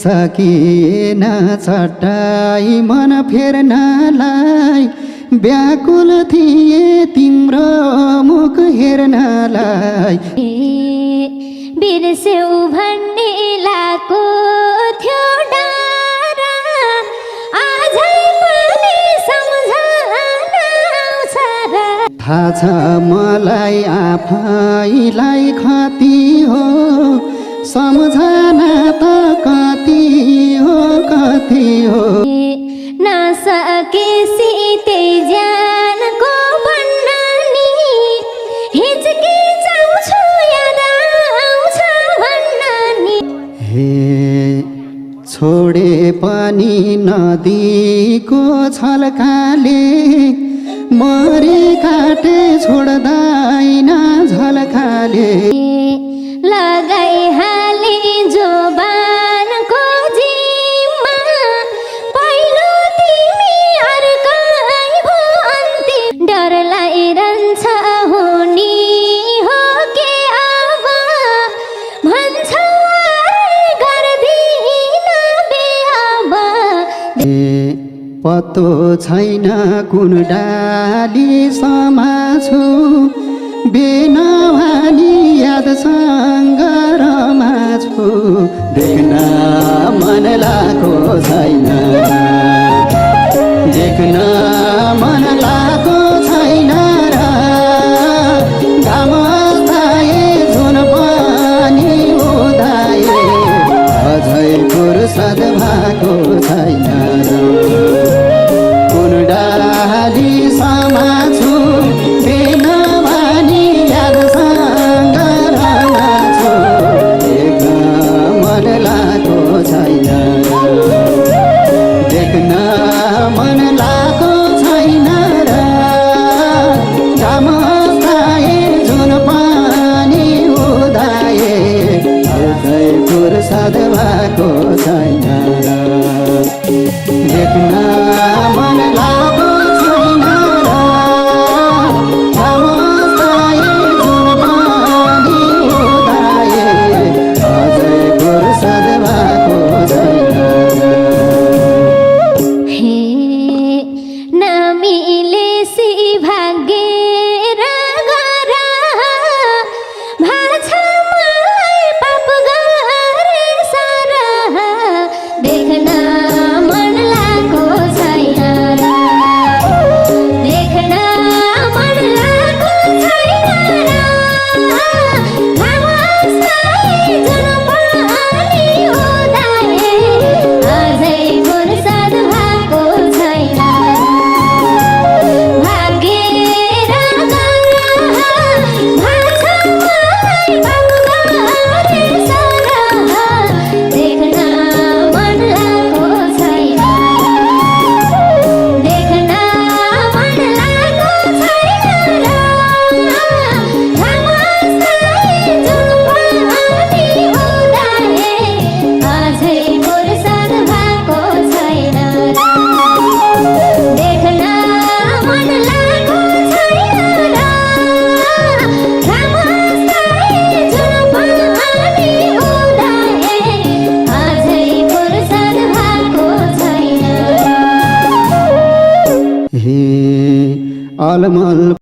सकिएन चट्टाई मन फेर्नलाई व्याकुल थिए तिम्रो मुख हेर्नलाई बिर्स्यौ भन्ने लाको थियो डारा आजै पनि सम्झना आउँछ र थाहा छ मलाई आफैलाई खती हो सम्झना त कति हो नसकेसी त्यही ज्यानको भन्न नि हिचकिचाउँछु याद आउँछ भन्न नि हे छोडे पनि नदीको छल्काले मरी काटे छोड्दैन झल्काले लगाइहाले जोबानको जिम्मा पहिलो तिमी अर्कै हो अन्तिम डर लागिरहन्छ हुने हो के अब भन्छौ गर्दिन बेअब पत्तो छैन कुन डाली समाछु बेनवानी यादसँग रमाछु देख्न मन लागेको छैन देख्न मन लागेको छैन र घाम आए जुन पनि उदाए अझै फुर्सद भएको छैन र कुन डाली समाछु बेनवानी यादसँग रमाछु देख्न मन लागेको छैन देख्न मन लागेको छैन र घाम आए जुन पनि उदाए अझै फुर्सद भएको छैन र देख्न